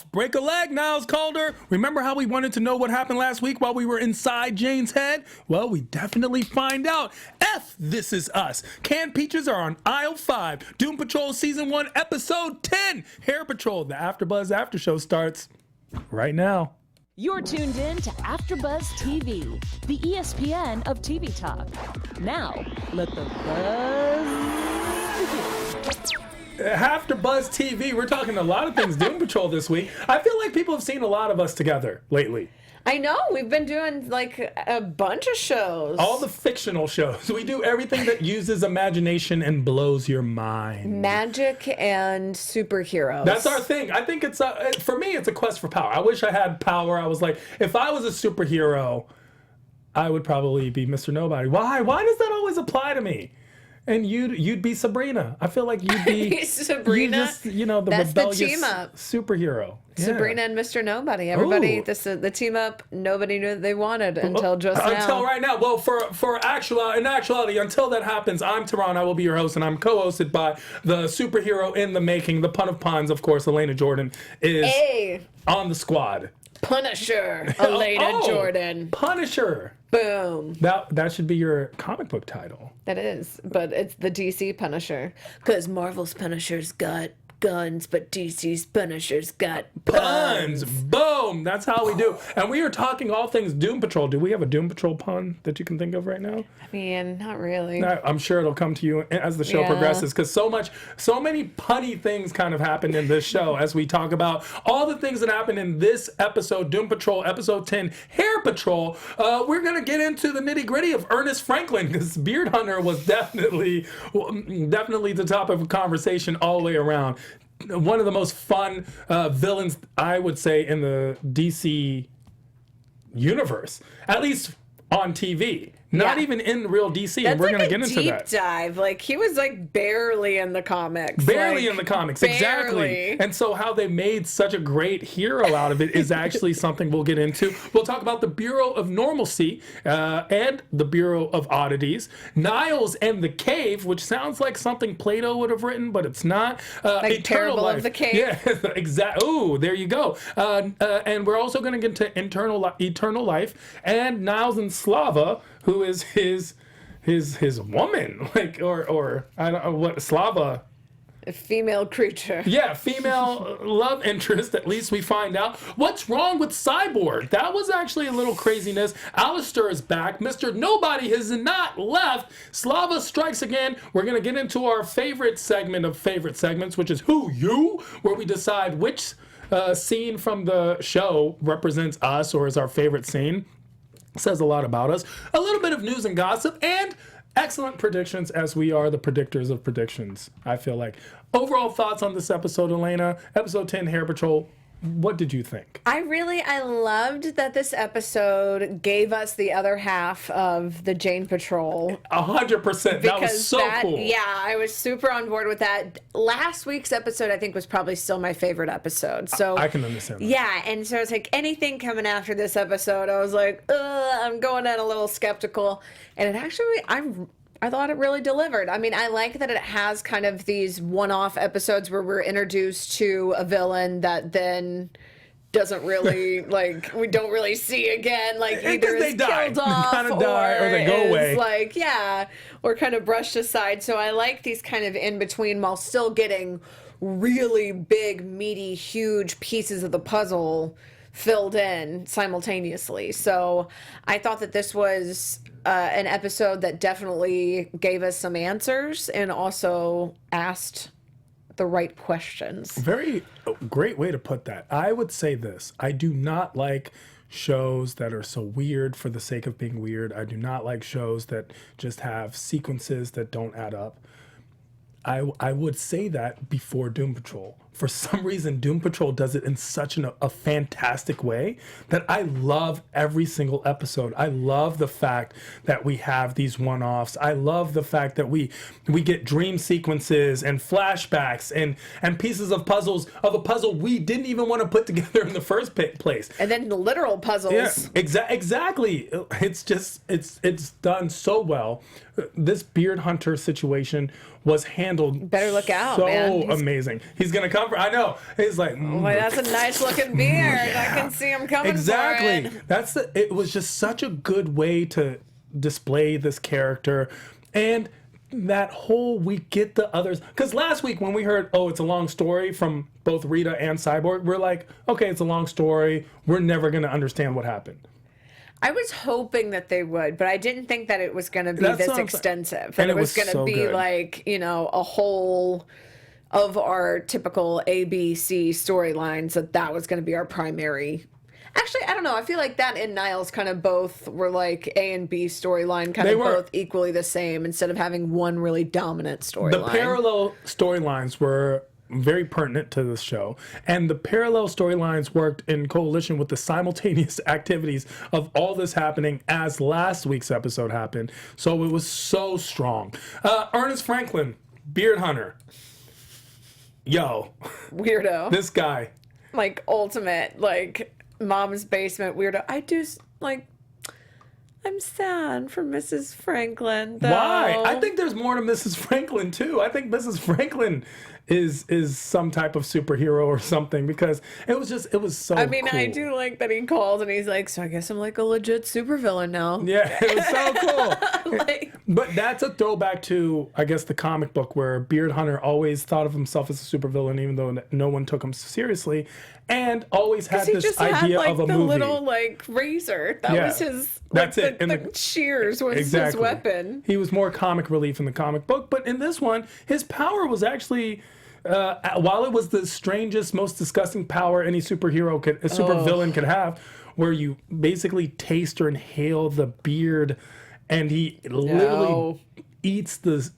off. Break a leg, Niles Calder. Remember how we wanted to know what happened last week while we were inside Jane's head? Well, we definitely find out. This Is Us. Canned peaches are on aisle 5. Doom Patrol Season 1, Episode 10. Hair Patrol. The AfterBuzz After Show starts right now. You're tuned in to AfterBuzz TV, the ESPN of TV talk. Now, let the buzz begin. AfterBuzz TV, we're talking a lot of things Doom Patrol this week. I feel like people have seen a lot of us together lately. I know, we've been doing like a bunch of shows. All the fictional shows. We do everything that uses imagination and blows your mind. Magic and superheroes. That's our thing. I think it's, for me, it's a quest for power. I wish I had power. I was like, if I was a superhero, I would probably be Mr. Nobody. Why? Why does that always apply to me? And you'd be Sabrina. I feel like you'd be Sabrina. The That's rebellious the team up. Superhero. Yeah. Sabrina and Mr. Nobody. Everybody, the team up. Nobody knew they wanted until just now. Until right now. Well, in actuality, until that happens, I'm Tehran. I will be your host, and I'm co-hosted by the superhero in the making, the pun of puns. Of course, Elena Jordan is on the squad. Punisher, Elena Jordan. Punisher. Boom. That should be your comic book title. That is, but it's the DC Punisher. Because Marvel's Punisher's got guns, but DC's Punisher's got puns. Boom. That's how we do. And we are talking all things Doom Patrol. Do we have a Doom Patrol pun that you can think of right now? I mean, not really. No, I'm sure it'll come to you as the show progresses, because so many punny things kind of happened in this show as we talk about all the things that happened in this episode, Doom Patrol, episode 10, Hair Patrol. We're going to get into the nitty gritty of Ernest Franklin, because Beard Hunter was definitely the topic of conversation all the way around. One of the most fun villains, I would say, in the DC universe, at least on TV. Not even in real DC, and we're going to get into that. Deep dive. Like, he was like barely in the comics. Barely in the comics, exactly. And so how they made such a great hero out of it is actually something we'll get into. We'll talk about the Bureau of Normalcy and the Bureau of Oddities. Niles and the Cave, which sounds like something Plato would have written, but it's not. Like Terrible of the Cave. Yeah, exactly. Ooh, there you go. And we're also going to get into Eternal Life and Niles and Slava, who is his woman, like, or I don't know what, Slava. A female creature. Yeah, female love interest, at least we find out. What's wrong with Cyborg? That was actually a little craziness. Alistair is back. Mr. Nobody has not left. Slava strikes again. We're going to get into our favorite segment of favorite segments, which is Who You?, where we decide which scene from the show represents us or is our favorite scene. Says a lot about us. A little bit of news and gossip, and excellent predictions, as we are the predictors of predictions, I feel like. Overall thoughts on this episode, Elena? Episode 10, Hair Patrol. What did you think? I loved that this episode gave us the other half of the Jane Patrol. 100%. That was so cool. Yeah, I was super on board with that. Last week's episode, I think, was probably still my favorite episode. So I can understand that. Yeah, and so it's like anything coming after this episode, I was like, I'm going in a little skeptical. And it actually, I thought it really delivered. I mean, I like that it has kind of these one-off episodes where we're introduced to a villain that then doesn't really, like, we don't really see again. Like, either is killed off or they go away. Like, or kind of brushed aside. So I like these kind of in-between while still getting really big, meaty, huge pieces of the puzzle filled in simultaneously. So I thought that this was an episode that definitely gave us some answers and also asked the right questions. Very great way to put that. I would say this. I do not like shows that are so weird for the sake of being weird. I do not like shows that just have sequences that don't add up. I would say that before Doom Patrol. For some reason, Doom Patrol does it in such a fantastic way that I love every single episode. I love the fact that we have these one-offs. I love the fact that we get dream sequences and flashbacks and pieces of a puzzle we didn't even want to put together in the first place. And then the literal puzzles. Yeah, exactly. It's done so well. This Beard Hunter situation was handled better look out, so man. amazing. He's going to come from. I know. He's like, Boy, that's a nice looking beard. I can see him coming exactly. for it. It was just such a good way to display this character. And that whole, we get the others. Because last week when we heard, oh, it's a long story from both Rita and Cyborg, we're like, okay, it's a long story. We're never going to understand what happened. I was hoping that they would, but I didn't think that it was going to be this extensive. That and it was going to so be good. like, you know, a whole of our typical ABC storylines, that was going to be our primary. Actually, I don't know. I feel like that and Niles kind of both were like A and B storyline, kind of both equally the same instead of having one really dominant storyline. The parallel storylines were very pertinent to this show, and the parallel storylines worked in coalition with the simultaneous activities of all this happening as last week's episode happened. So it was so strong. Ernest Franklin, Beard Hunter. Yo. Weirdo. This guy. Like, ultimate, like, mom's basement weirdo. I'm sad for Mrs. Franklin, though. Why? I think there's more to Mrs. Franklin, too. I think Mrs. Franklin is some type of superhero or something, because it was so I mean, cool. I do like that he calls and he's like, so I guess I'm like a legit supervillain now. Yeah, it was so cool. But that's a throwback to, I guess, the comic book where Beard Hunter always thought of himself as a supervillain, even though no one took him seriously, and always had this idea of a the movie. Little like razor. That was his. That's it. The shears was his weapon. He was more comic relief in the comic book, but in this one, his power was actually. While it was the strangest, most disgusting power any supervillain could have, where you basically taste or inhale the beard, and he literally eats the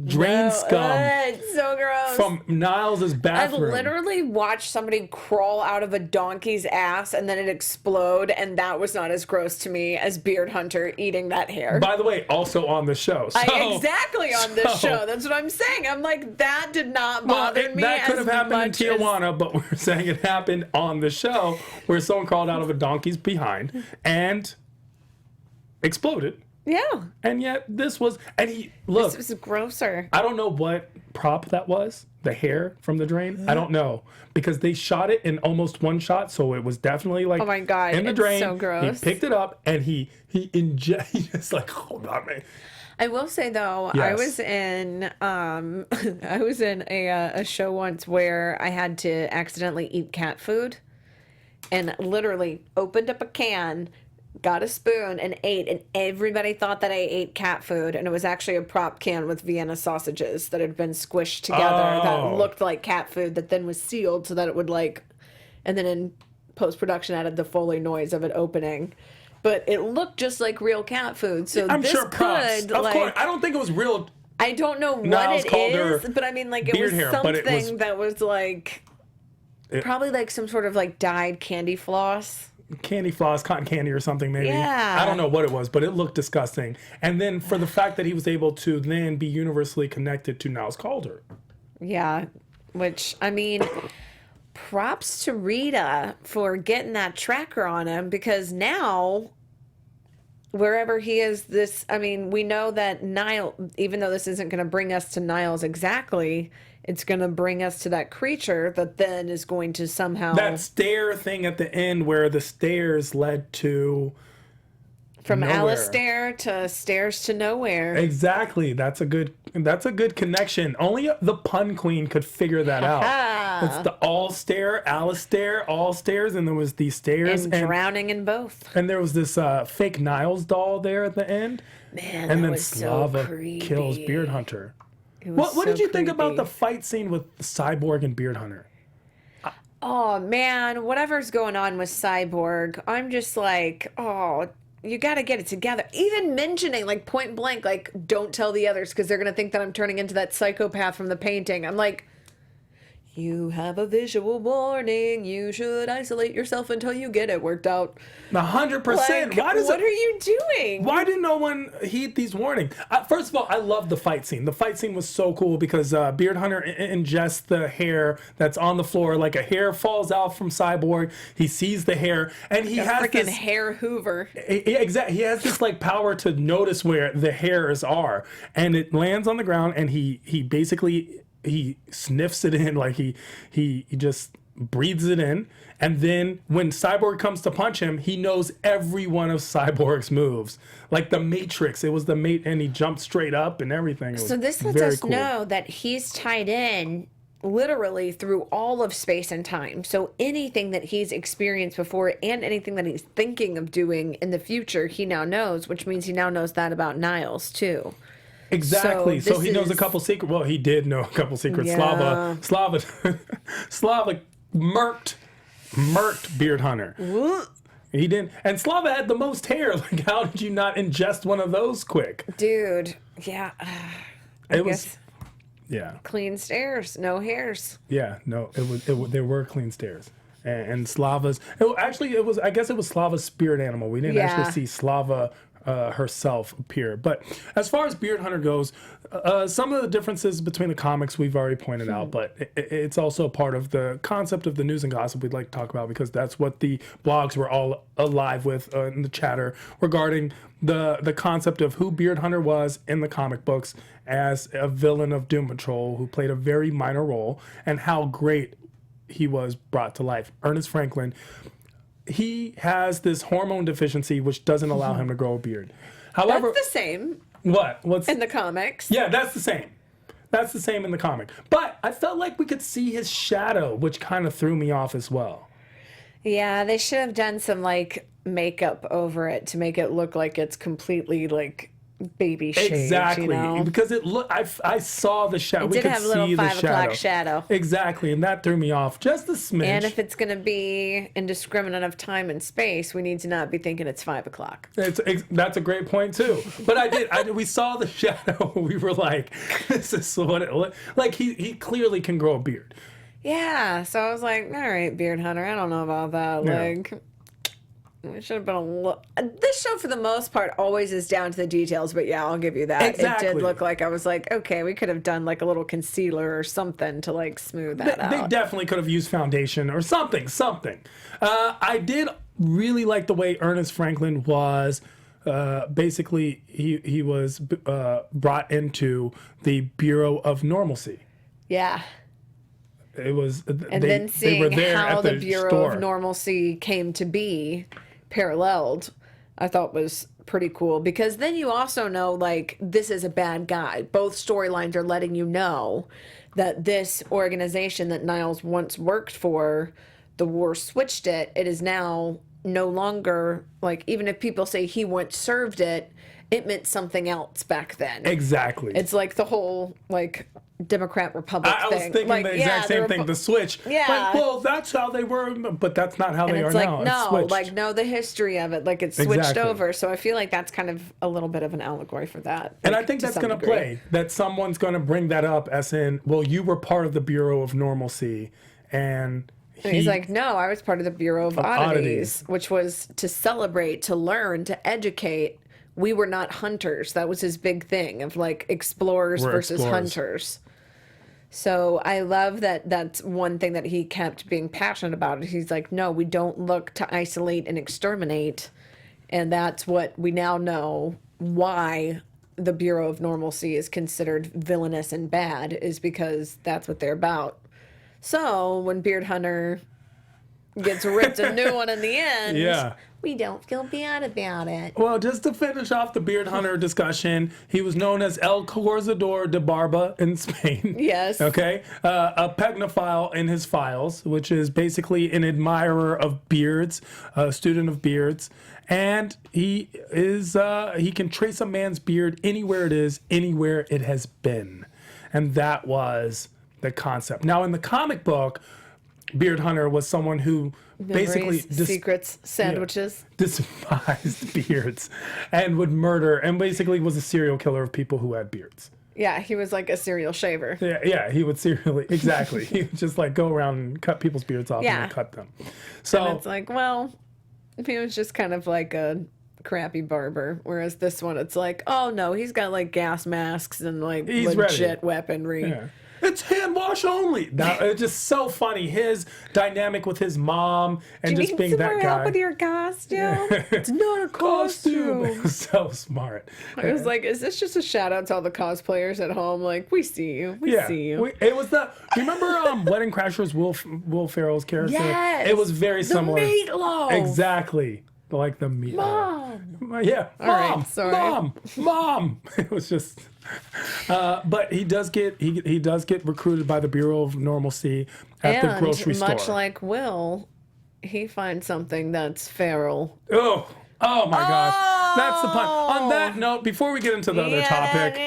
drain scum. It's so gross. From Niles' bathroom. I've literally watched somebody crawl out of a donkey's ass and then it explode, and that was not as gross to me as Beard Hunter eating that hair. By the way, also on the show. Exactly on this show. That's what I'm saying. I'm like, that did not bother me. That could have happened in Tijuana, but we're saying it happened on the show where someone crawled out of a donkey's behind and exploded. Yeah. And yet this was, this was grosser. I don't know what prop that was, the hair from the drain. I don't know, because they shot it in almost one shot, so it was definitely like, oh my God, in the drain. So gross. He picked it up and he just like, hold on, man. I will say though, Yes. I was in I was in a show once where I had to accidentally eat cat food, and literally opened up a can, got a spoon and ate, and everybody thought that I ate cat food, and it was actually a prop can with Vienna sausages that had been squished together that looked like cat food, that then was sealed so that it would and then in post-production added the Foley noise of it opening. But it looked just like real cat food, so I'm this sure props. could, Of course, I don't think it was real. I don't know what Niles it called her is, but I mean, like, it was beard hair, but something it was- that was like probably like some sort of like dyed candy floss. Candy floss, cotton candy or something maybe. Yeah. I don't know what it was, but it looked disgusting. And then for the fact that he was able to then be universally connected to Niles Calder. Yeah, which, I mean, props to Rita for getting that tracker on him, because now wherever he is, we know that Niles, even though this isn't going to bring us to Niles exactly, it's going to bring us to that creature that then is going to somehow... That stair thing at the end where the stairs led to... From nowhere. Alistair to stairs to nowhere. Exactly. That's a good connection. Only the pun queen could figure that out. It's the all stair, Alistair, all stairs, and there was these stairs. And drowning in both. And there was this fake Niles doll there at the end. Man, and that then was Slava so creepy. kills Beard Hunter. What did you think about the fight scene with Cyborg and Beard Hunter? Oh, man, whatever's going on with Cyborg, I'm just like, oh, you got to get it together. Even mentioning, like, point blank, like, don't tell the others because they're going to think that I'm turning into that psychopath from the painting. I'm like, you have a visual warning. You should isolate yourself until you get it worked out. 100%. Like, what are you doing? Why did no one heed these warnings? First of all, I love the fight scene. The fight scene was so cool because Beard Hunter ingests the hair that's on the floor. Like a hair falls out from Cyborg. He sees the hair, and he has freaking this hair hoover. Exactly. He has this like power to notice where the hairs are, and it lands on the ground, and he basically he sniffs it in, like he just breathes it in, and then when Cyborg comes to punch him, he knows every one of Cyborg's moves, like the Matrix. It was the and he jumped straight up and everything. So this lets us know that he's tied in literally through all of space and time. So anything that he's experienced before and anything that he's thinking of doing in the future, he now knows, which means he now knows that about Niles too. Exactly. So he knows a couple secrets. Well, he did know a couple secrets. Yeah. Slava murked Beard Hunter. He didn't. And Slava had the most hair. Like, how did you not ingest one of those quick? Dude, yeah. It was, yeah. Clean stairs, no hairs. Yeah, no, there were clean stairs. And Slava's, I guess it was Slava's spirit animal. We didn't actually see Slava herself appear. But as far as Beard Hunter goes, some of the differences between the comics we've already pointed out, but it's also part of the concept of the news and gossip we'd like to talk about, because that's what the blogs were all alive with in the chatter regarding the concept of who Beard Hunter was in the comic books as a villain of Doom Patrol who played a very minor role, and how great he was brought to life. Ernest Franklin, he has this hormone deficiency which doesn't allow him to grow a beard. However, that's the same. What's in the comics? Yeah, that's the same. That's the same in the comic. But I felt like we could see his shadow, which kind of threw me off as well. Yeah, they should have done some like makeup over it to make it look like it's completely like baby shade. Exactly, you know? because I saw the shadow. It did have a little 5 o'clock shadow. Exactly, and that threw me off just a smidge. And if it's going to be indiscriminate of time and space, we need to not be thinking it's 5 o'clock. That's a great point too. But we saw the shadow. We were like, this is what it looks like. He clearly can grow a beard. Yeah, so I was like, all right, Beard Hunter, I don't know about that. Yeah. Like, it should have been a little. This show, for the most part, always is down to the details. But yeah, I'll give you that. Exactly. It did look like I was like, okay, we could have done like a little concealer or something to like smooth that out. They definitely could have used foundation or something. I did really like the way Ernest Franklin was. Basically, he was brought into the Bureau of Normalcy. Yeah. It was, then seeing how the Bureau of Normalcy came to be paralleled, I thought was pretty cool, because then you also know, like, this is a bad guy. Both storylines are letting you know that this organization that Niles once worked for, the war switched it. It is now no longer, like, even if people say he once served it, it meant something else back then. Exactly. It's like the whole, like, Democrat-Republic thing. I was thinking like, the exact same thing, the switch. Yeah. Like, well, that's how they were, but that's not how they are like, now. No, like, no, the history of it, like, it's switched Exactly. over. So I feel like that's kind of a little bit of an allegory for that. And like, I think to that's some going to degree. play, that someone's going to bring that up as in, well, you were part of the Bureau of Normalcy, and he's like, no, I was part of the Bureau of Oddities, which was to celebrate, to learn, to educate. We were not hunters. That was his big thing of like explorers versus hunters. So I love that that's one thing that he kept being passionate about. He's like, no, we don't look to isolate and exterminate. And that's what we now know why the Bureau of Normalcy is considered villainous and bad, is because that's what they're about. So when Beard Hunter gets ripped a new one in the end, yeah, we don't feel bad about it. Well, just to finish off the Beard Hunter discussion, he was known as El Cazador de Barba in Spain. Yes. Okay. A pegnophile in his files, which is basically an admirer of beards, a student of beards. And he can trace a man's beard anywhere it is, anywhere it has been. And that was the concept. Now, in the comic book, Beard Hunter was someone who basically secrets, sandwiches, despised beards and would murder, and basically was a serial killer of people who had beards. Yeah, he was like a serial shaver. Yeah, he would serially, exactly. He would just like go around and cut people's beards off and then cut them. So and it's like, well, he was just kind of like a crappy barber, whereas this one, it's like, oh no, he's got like gas masks and like legit weaponry. Yeah. it's hand wash only. Now, it's just so funny. His dynamic with his mom and just being that guy. Help with your costume? It's not a costume. It was so smart. I was like, is this just a shout out to all the cosplayers at home? Like, we see you. We see you. It was the. Remember Wedding Crashers, Will Ferrell's character? Yes. It was very similar. The meatloaf. Exactly. Like the meatloaf. Mom. Yeah. All Mom. right, sorry. Mom. It was just. But he does get recruited by the Bureau of Normalcy at the grocery store. Much like Will, he finds something that's feral. Oh my gosh. That's the pun. On that note, before we get into the other topic,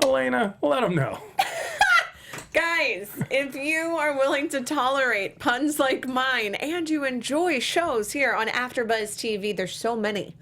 Elena, let him know. Guys, if you are willing to tolerate puns like mine and you enjoy shows here on AfterBuzz TV, there's so many.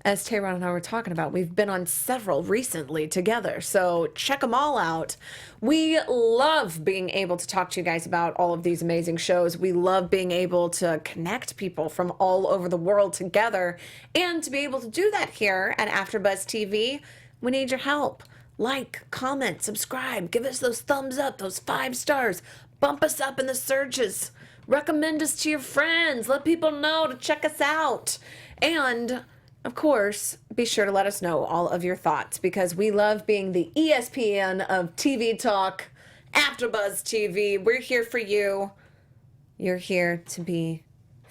As Tayron and I were talking about, we've been on several recently together, so check them all out. We love being able to talk to you guys about all of these amazing shows. We love being able to connect people from all over the world together, and to be able to do that here at AfterBuzz TV, we need your help. Like, comment, subscribe, give us those thumbs up, those 5 stars, bump us up in the searches, recommend us to your friends, let people know to check us out, and of course, be sure to let us know all of your thoughts, because we love being the ESPN of TV talk, AfterBuzz TV. We're here for you. You're here to be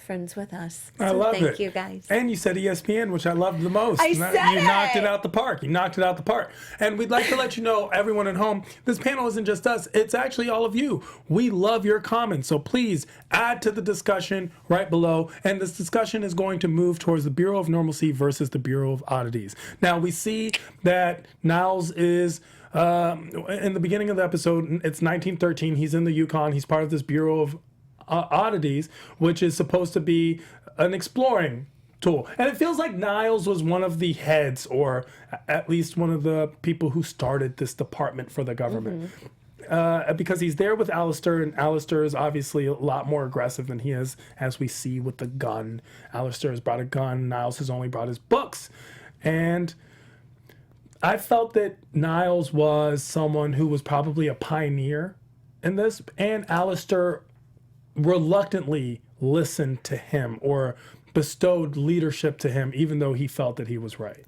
friends with us. So I love it. Thank you, guys. And you said ESPN, which I loved the most. I said You knocked it. it out the park. You knocked it out the park. And we'd like to let you know, everyone at home, this panel isn't just us. It's actually all of you. We love your comments. So please add to the discussion right below. And this discussion is going to move towards the Bureau of Normalcy versus the Bureau of Oddities. Now, we see that Niles is... in the beginning of the episode, it's 1913. He's in the Yukon. He's part of this Bureau of Oddities, which is supposed to be an exploring tool. And it feels like Niles was one of the heads, or at least one of the people who started this department for the government. Because he's there with Alistair, and Alistair is obviously a lot more aggressive than he is, as we see with the gun. Alistair has brought a gun. Niles has only brought his books. And I felt that Niles was someone who was probably a pioneer in this, and Alistair reluctantly listened to him or bestowed leadership to him, even though he felt that he was right.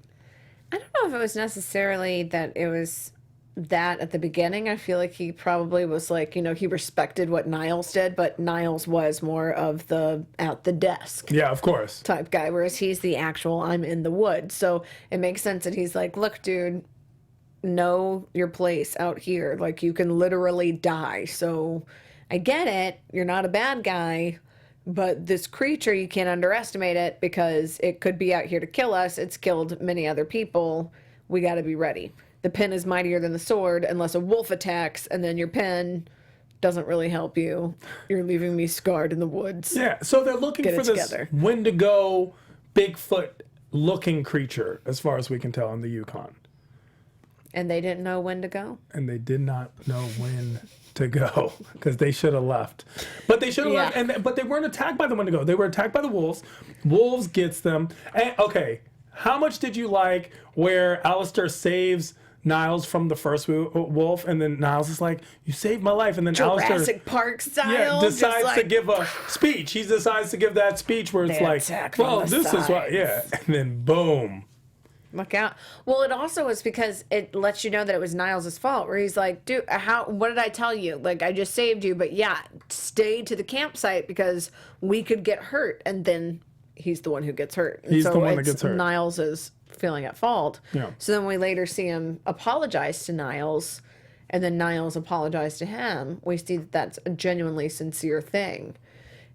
I don't know if it was necessarily that it was that at the beginning. I feel like he probably was like, he respected what Niles did, but Niles was more of the at the desk. Yeah, of course. Type guy, whereas he's the actual I'm in the woods. So it makes sense that he's like, look, dude, know your place out here. Like, you can literally die. So I get it. You're not a bad guy, but this creature, you can't underestimate it, because it could be out here to kill us. It's killed many other people. We got to be ready. The pen is mightier than the sword unless a wolf attacks, and then your pen doesn't really help you. You're leaving me scarred in the woods. Yeah, so they're looking for this Wendigo, Bigfoot-looking creature, as far as we can tell, in the Yukon. And they didn't know when to go? And they did not know when to go, because they should have left. But they should have left, but they weren't attacked by the Wendigo. They were attacked by the wolves. Wolves gets them. And, okay, how much did you like where Alistair saves Niles from the first wolf, and then Niles is like, you saved my life, and then Jurassic Alistair Park style, decides to give a speech. He decides to give that speech where it's like, well, this is what, and then boom. Look out. Well, it also was because it lets you know that it was Niles' fault, where he's like, dude, what did I tell you? Like, I just saved you, but yeah, stay to the campsite because we could get hurt. And then he's the one who gets hurt. And he's the one that gets hurt. Niles is feeling at fault. Yeah. So then we later see him apologize to Niles, and then Niles apologized to him. We see that that's a genuinely sincere thing.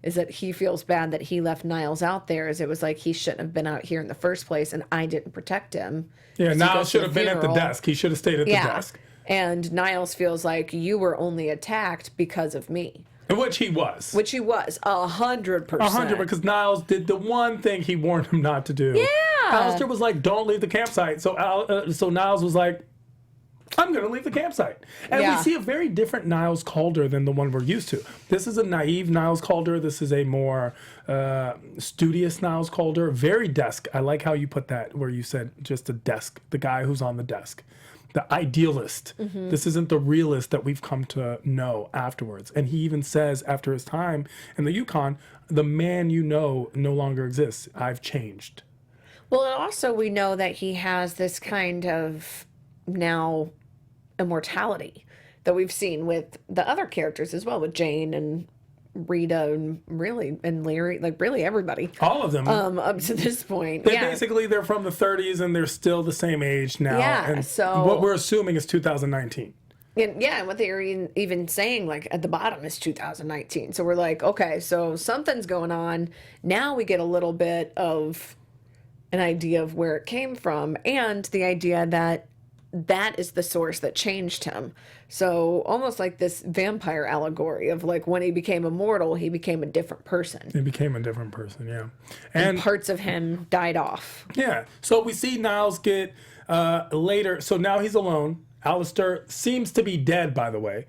Is that he feels bad that he left Niles out there, as it was like he shouldn't have been out here in the first place, and I didn't protect him. Yeah, Niles should have been at the desk. He should have stayed at the desk. And Niles feels like you were only attacked because of me. Which he was. 100%. 100%, because Niles did the one thing he warned him not to do. Yeah. Alistair was like, don't leave the campsite. So Niles was like, I'm going to leave the campsite. And we see a very different Niles Calder than the one we're used to. This is a naive Niles Calder. This is a more studious Niles Calder. Very desk. I like how you put that, where you said just a desk, the guy who's on the desk. the idealist. This isn't the realist that we've come to know afterwards. And he even says after his time in the Yukon, the man you know no longer exists. I've changed. Well, and also we know that he has this kind of now immortality that we've seen with the other characters as well, with Jane and Rita and Larry, like really everybody. All of them. Up to this point. Basically they're from the 30s and they're still the same age now. Yeah, and so what we're assuming is 2019. And what they were even saying, like, at the bottom is 2019. So we're like, okay, so something's going on. Now we get a little bit of an idea of where it came from and the idea that that is the source that changed him. So almost like this vampire allegory of, like, when he became immortal, he became a different person. He became a different person, yeah. And parts of him died off. Yeah. So we see Niles get later. So now he's alone. Alistair seems to be dead, by the way.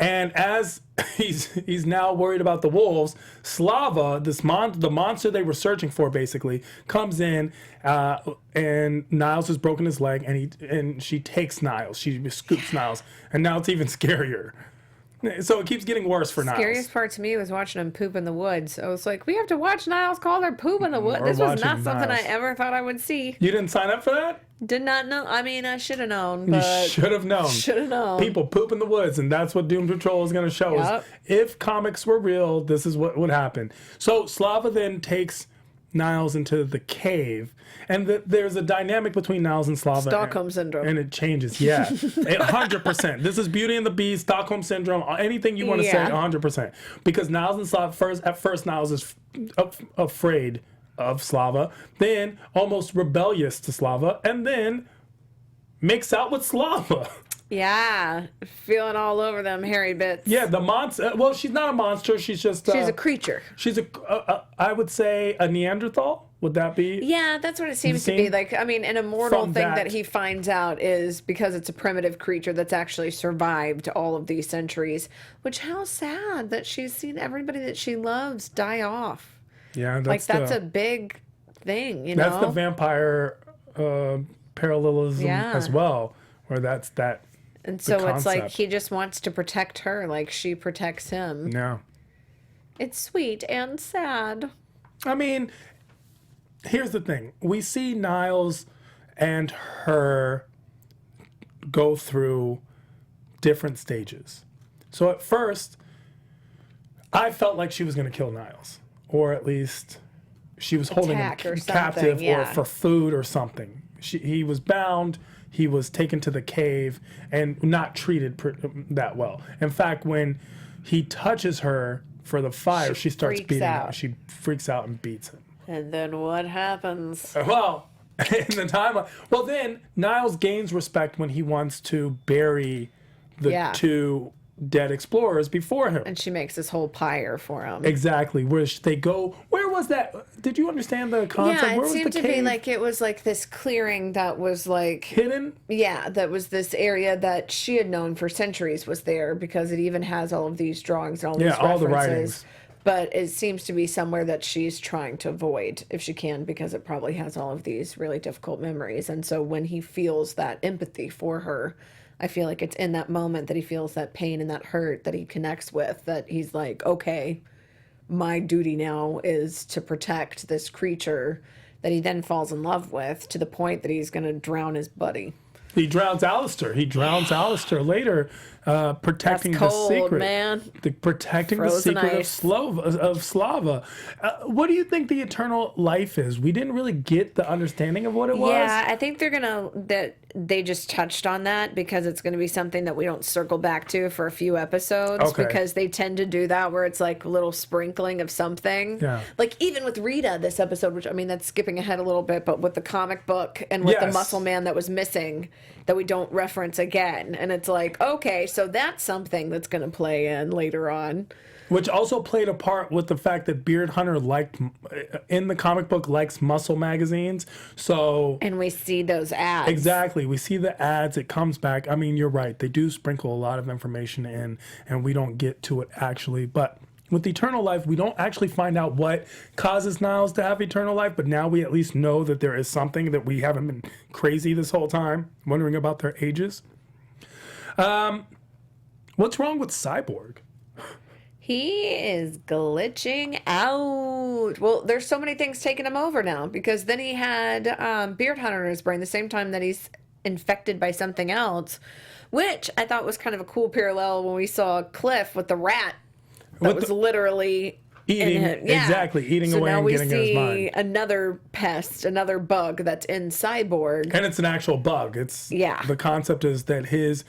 And as he's now worried about the wolves, Slava, the monster they were searching for, basically comes in, and Niles has broken his leg, and she takes Niles, she scoops Niles, and now it's even scarier. So it keeps getting worse for Niles. Scariest part to me was watching him poop in the woods. I was like, we have to watch Niles call their poop in the woods. This was not something I ever thought I would see. You didn't sign up for that? Did not know. I mean, I should have known. But You should have known. Should have known. People poop in the woods, and that's what Doom Patrol is going to show us. If comics were real, this is what would happen. So Slava then takes Niles into the cave, and there's a dynamic between Niles and Slava. Stockholm syndrome. And it changes, 100%. This is Beauty and the Beast, Stockholm syndrome, anything you want to say, 100%. Because Niles and Slava, at first Niles is afraid of Slava, then almost rebellious to Slava, and then makes out with Slava. Yeah, feeling all over them hairy bits. Yeah, the monster. Well, she's not a monster. She's just. She's a creature. She's I would say a Neanderthal. Would that be? Yeah, that's what it seems to be. Like, I mean, an immortal From thing that he finds out is because it's a primitive creature that's actually survived all of these centuries. Which, how sad that she's seen everybody that she loves die off. Yeah, that's a big thing. You know, that's the vampire parallelism as well, where that's that. And so it's like he just wants to protect her like she protects him. Yeah. It's sweet and sad. I mean, here's the thing. We see Niles and her go through different stages. So at first, I felt like she was going to kill Niles. Or at least she was holding him captive or for food or something. He was bound. He was taken to the cave and not treated that well. In fact, when he touches her for the fire, she starts beating him. She freaks out and beats him. And then what happens? Well, in the timeline. Well, then Niles gains respect when he wants to bury the two dead explorers before him. And she makes this whole pyre for him. Exactly. Where they go. Where was that? Did you understand the concept? Yeah, Where it was seemed the to cave? be like it was like this clearing that was like hidden. Yeah, that was this area that she had known for centuries was there because it even has all of these drawings and all these references. All the writings. But it seems to be somewhere that she's trying to avoid if she can, because it probably has all of these really difficult memories. And so when he feels that empathy for her, I feel like it's in that moment that he feels that pain and that hurt that he connects with, that he's like, okay, my duty now is to protect this creature that he then falls in love with to the point that he's going to drown his buddy. He drowns Alistair. He drowns Alistair later, protecting That's cold, the secret. Man. Protecting Frozen the secret ice. of Slava. What do you think the eternal life is? We didn't really get the understanding of what it was. Yeah, I think they just touched on that because it's going to be something that we don't circle back to for a few episodes because they tend to do that where it's like a little sprinkling of something. Yeah. Like even with Rita this episode, which I mean that's skipping ahead a little bit, but with the comic book and with the muscle man that was missing that we don't reference again. And it's like, okay, so that's something that's going to play in later on. Which also played a part with the fact that Beard Hunter in the comic book, likes muscle magazines. So. And we see those ads. Exactly. We see the ads. It comes back. I mean, you're right. They do sprinkle a lot of information in, and we don't get to it actually. But with eternal life, we don't actually find out what causes Niles to have eternal life, but now we at least know that there is something that we haven't been crazy this whole time, wondering about their ages. What's wrong with Cyborg? He is glitching out. Well, there's so many things taking him over now because then he had Beard Hunter in his brain the same time that he's infected by something else, which I thought was kind of a cool parallel when we saw Cliff with the rat that was literally eating, exactly, eating away and getting in his mind. So now we see another pest, another bug that's in Cyborg. And it's an actual bug. The concept is that his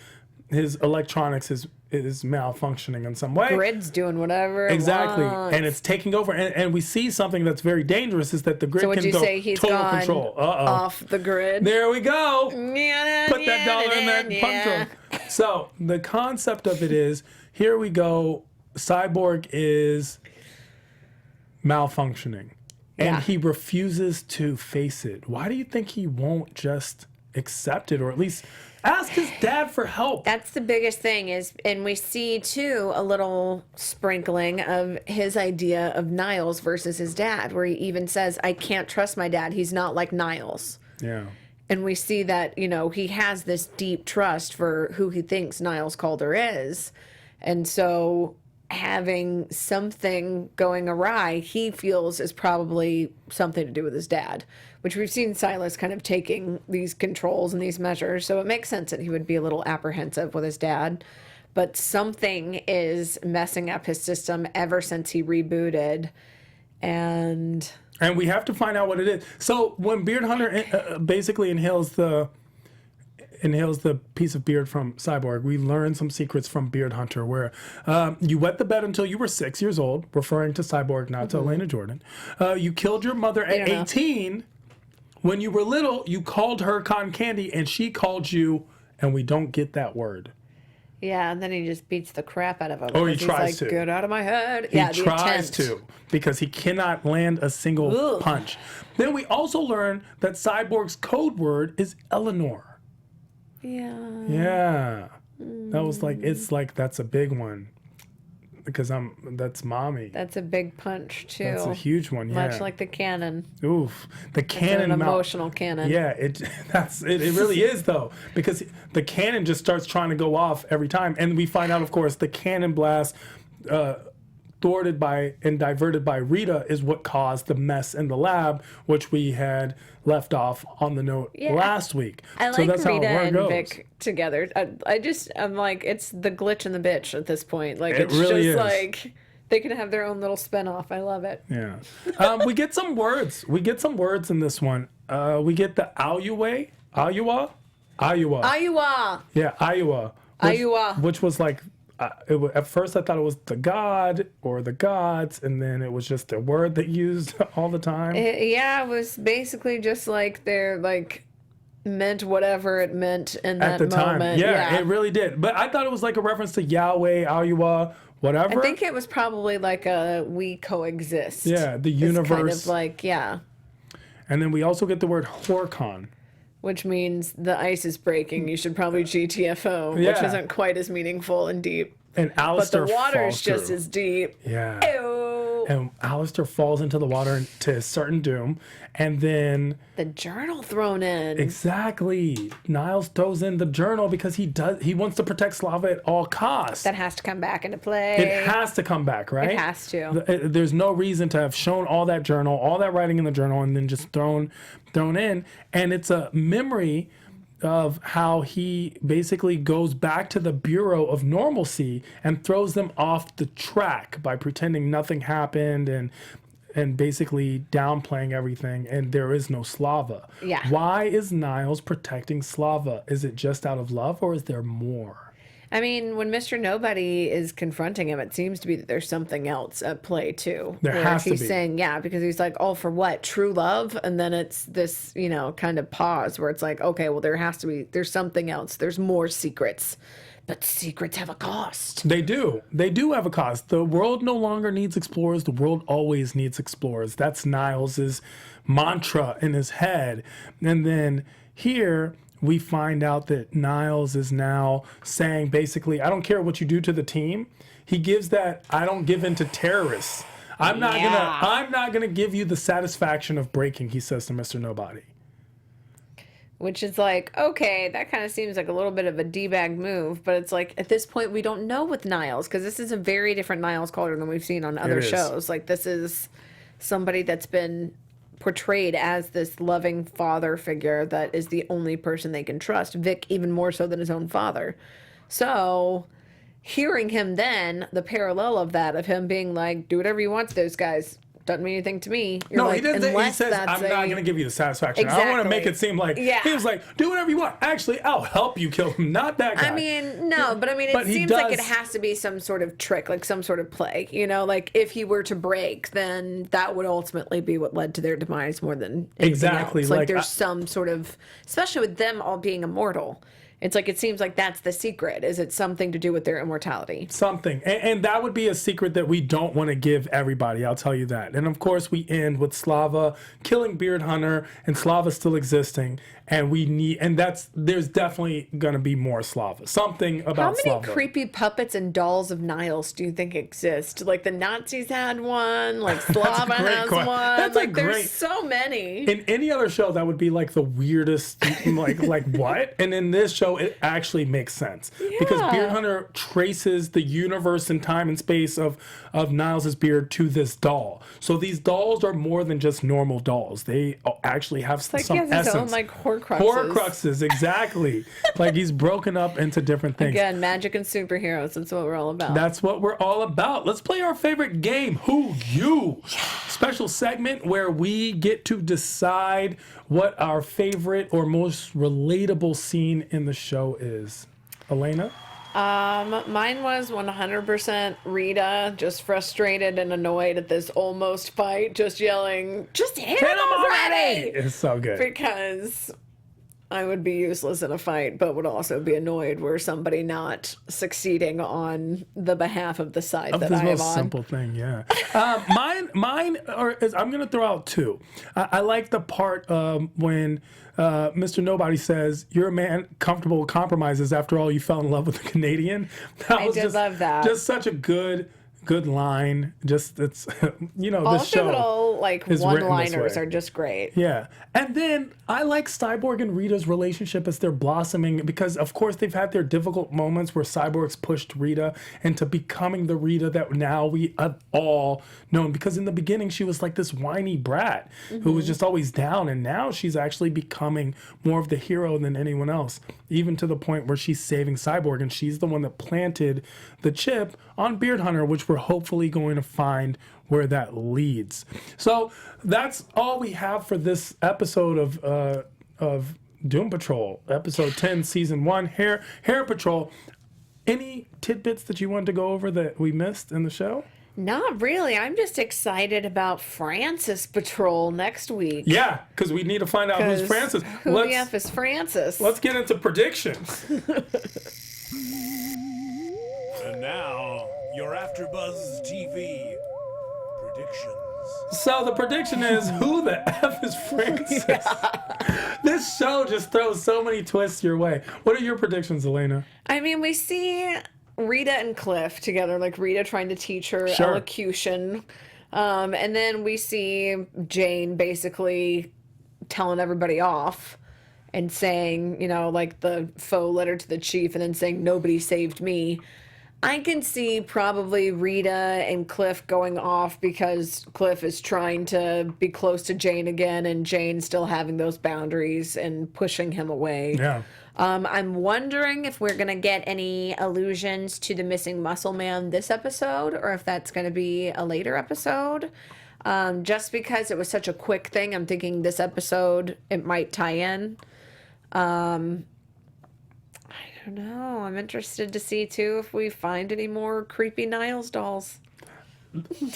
electronics is malfunctioning in some way. Grid's doing whatever it wants. And it's taking over. And we see something that's very dangerous is that the grid can go total control. Off the grid? There we go. Put that dollar in that punch roll. So the concept of it is, here we go, Cyborg is malfunctioning. And he refuses to face it. Why do you think he won't just accept it, or at least ask his dad for help? That's the biggest thing and we see too a little sprinkling of his idea of Niles versus his dad, where he even says, I can't trust my dad. He's not like Niles. Yeah. And we see that, he has this deep trust for who he thinks Niles Calder is. And so having something going awry, he feels is probably something to do with his dad, which we've seen Silas kind of taking these controls and these measures. So it makes sense that he would be a little apprehensive with his dad. But something is messing up his system ever since he rebooted. And we have to find out what it is. So when Beard Hunter basically inhales the piece of beard from Cyborg, we learn some secrets from Beard Hunter, where you wet the bed until you were 6 years old, referring to Cyborg, not to Elena Jordan. You killed your mother at 18. When you were little, you called her cotton candy, and she called you, and we don't get that word. Yeah, and then he just beats the crap out of him. Or he tries to. Get out of my head. He tries to, because he cannot land a single punch. Then we also learn that Cyborg's code word is Eleanor. Yeah. That was that's a big one. Because that's mommy. That's a big punch too. That's a huge one, yeah. Much like the cannon. Oof. The cannon. An emotional cannon. Yeah, it really is though. Because the cannon just starts trying to go off every time. And we find out, of course, the cannon blast thwarted by and diverted by Rita is what caused the mess in the lab, which we had left off on the note last week. I like Rita and Vic together. I'm like, it's the glitch and the bitch at this point. Like, it's really just like they can have their own little spinoff. I love it. Yeah. We get some words. We get some words in this one. We get the Iowa. Yeah, Iowa. Which was like, at first I thought it was the god or the gods, and then it was just a word that used all the time. It was basically just like they're like meant whatever it meant in that moment. At the time, yeah, it really did. But I thought it was like a reference to Yahweh, Iowa, whatever. I think it was probably like a we coexist. Yeah, the universe. Kind of like, yeah. And then we also get the word Horcon. Which means the ice is breaking. You should probably GTFO, which isn't quite as meaningful and deep. And Alistair But the water's just through. as deep. Yeah. Ew. And Alistair falls into the water to his certain doom. And then the journal thrown in. Exactly. Niles throws in the journal because he wants to protect Slava at all costs. That has to come back into play. It has to come back, right? It has to. There's no reason to have shown all that journal, all that writing in the journal, and then just thrown in. And it's a memory of how he basically goes back to the Bureau of Normalcy and throws them off the track by pretending nothing happened and basically downplaying everything, and there is no Slava. Yeah. Why is Niles protecting Slava? Is it just out of love, or is there more? I mean, when Mr. Nobody is confronting him, it seems to be that there's something else at play, too. There has to be. He's saying, because he's like, oh, for what? True love? And then it's this, kind of pause where it's like, okay, well, there's something else. There's more secrets. But secrets have a cost. They do. They do have a cost. The world no longer needs explorers. The world always needs explorers. That's Niles's mantra in his head. And then here we find out that Niles is now saying basically, I don't care what you do to the team. He gives that I don't give in to terrorists. I'm not gonna give you the satisfaction of breaking, he says to Mr. Nobody. Which is like, okay, that kind of seems like a little bit of a D-bag move, but it's like, at this point, we don't know with Niles, because this is a very different Niles Calder than we've seen on other shows. Like, this is somebody that's been portrayed as this loving father figure that is the only person they can trust. Vic even more so than his own father. So, hearing him then, the parallel of that, of him being like, do whatever you want to those guys, doesn't mean anything to me. You're no, he doesn't. He says, I'm not going to give you the satisfaction. Exactly. I don't want to make it seem like he was like, do whatever you want. Actually, I'll help you kill him. Not that guy. I mean, no, but I mean, it seems like it has to be some sort of trick, like some sort of play. You know, like if he were to break, then that would ultimately be what led to their demise more than anything else. Like there's some sort of, especially with them all being immortal. It's like, it seems like that's the secret. Is it something to do with their immortality? Something. And that would be a secret that we don't want to give everybody. I'll tell you that. And of course, we end with Slava killing Beard Hunter and Slava still existing. And there's definitely going to be more Slava. Something about Slava. How many creepy puppets and dolls of Niles do you think exist? Like the Nazis had one, like Slava has one. That's like there's so many. In any other show, that would be like the weirdest, like what? And in this show, it actually makes sense. Yeah. Because Beard Hunter traces the universe and time and space of Niles' beard to this doll. So these dolls are more than just normal dolls. They actually have some essence. His own, like, Horcruxes, exactly. Like he's broken up into different things. Again, magic and superheroes. That's what we're all about. That's what we're all about. Let's play our favorite game, Who You? Yeah. Special segment where we get to decide what our favorite or most relatable scene in the show is. Elena? Mine was 100% Rita, just frustrated and annoyed at this almost fight, just yelling, just hit him already! It's so good. Because I would be useless in a fight, but would also be annoyed were somebody not succeeding on the behalf of the side that I am on. This most simple thing, yeah. Mine I'm going to throw out two. I like the part when Mr. Nobody says, you're a man comfortable with compromises. After all, you fell in love with a Canadian. I did love that. Just such a good line. Just it's all this show. All like one-liners are just great. Yeah, and then I like Cyborg and Rita's relationship as they're blossoming because of course they've had their difficult moments where Cyborg's pushed Rita into becoming the Rita that now we have all known. Because in the beginning she was like this whiny brat who was just always down, and now she's actually becoming more of the hero than anyone else. Even to the point where she's saving Cyborg, and she's the one that planted the chip on Beard Hunter, which we're hopefully going to find where that leads. So that's all we have for this episode of Doom Patrol, episode 10, season 1, Hair Patrol. Any tidbits that you wanted to go over that we missed in the show? Not really. I'm just excited about Francis Patrol next week. Yeah, because we need to find out who's Francis. Who the F is Francis? Let's get into predictions. And now, your AfterBuzz TV predictions. So the prediction is, who the F is Francis? Yeah. This show just throws so many twists your way. What are your predictions, Elena? I mean, we see Rita and Cliff together, like Rita trying to teach her elocution. And then we see Jane basically telling everybody off and saying, like the faux letter to the chief, and then saying, nobody saved me. I can see probably Rita and Cliff going off because Cliff is trying to be close to Jane again, and Jane still having those boundaries and pushing him away. Yeah. I'm wondering if we're going to get any allusions to the missing muscle man this episode, or if that's going to be a later episode. Just because it was such a quick thing, I'm thinking this episode, it might tie in. I don't know. I'm interested to see, too, if we find any more creepy Niles dolls.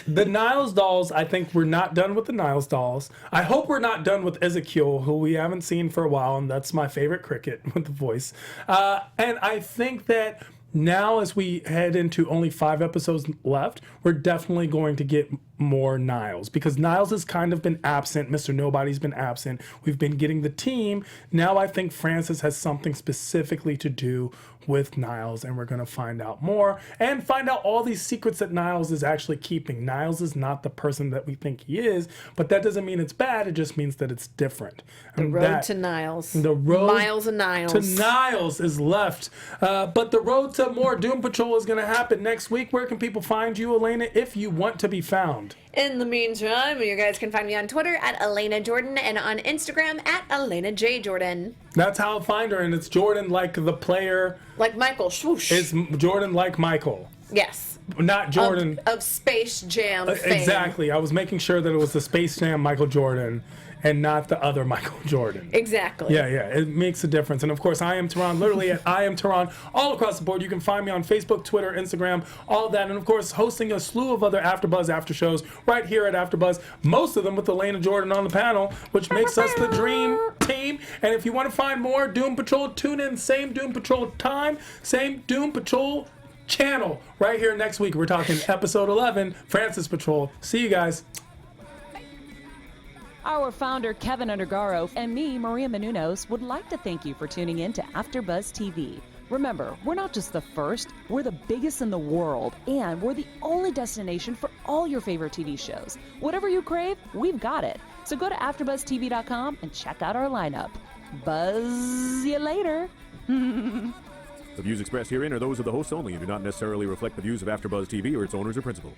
The Niles dolls, I think we're not done with the Niles dolls. I hope we're not done with Ezekiel, who we haven't seen for a while, and that's my favorite cricket with the voice. And I think that now, as we head into only 5 episodes left, we're definitely going to get more Niles, because Niles has kind of been absent. Mr. Nobody's been absent. We've been getting the team. Now I think Francis has something specifically to do with Niles, and we're going to find out more and find out all these secrets that Niles is actually keeping. Niles is not the person that we think he is, but that doesn't mean it's bad. It just means that it's different. The road to Niles. The road Miles and Niles. to Niles is left. But the road to more Doom Patrol is going to happen next week. Where can people find you, Elena, if you want to be found? In the meantime, you guys can find me on Twitter at Elena Jordan and on Instagram at Elena J. Jordan. That's how to find her, and it's Jordan like the player. Like Michael, swoosh. It's Jordan like Michael. Yes. Not Jordan. Of Space Jam fame. Exactly. I was making sure that it was the Space Jam Michael Jordan and not the other Michael Jordan. Exactly. Yeah. It makes a difference. And of course, I am Tehran, literally at I am Tehran, all across the board. You can find me on Facebook, Twitter, Instagram, all of that. And of course, hosting a slew of other AfterBuzz after shows right here at AfterBuzz, most of them with Elena Jordan on the panel, which makes us the dream team. And if you want to find more Doom Patrol, tune in, same Doom Patrol time, same Doom Patrol channel right here next week. We're talking episode 11, Francis Patrol. See you guys. Our founder, Keven Undergaro, and me, Maria Menounos, would like to thank you for tuning in to AfterBuzz TV. Remember, we're not just the first, we're the biggest in the world, and we're the only destination for all your favorite TV shows. Whatever you crave, we've got it. So go to AfterBuzzTV.com and check out our lineup. Buzz you later. The views expressed herein are those of the hosts only and do not necessarily reflect the views of AfterBuzz TV or its owners or principals.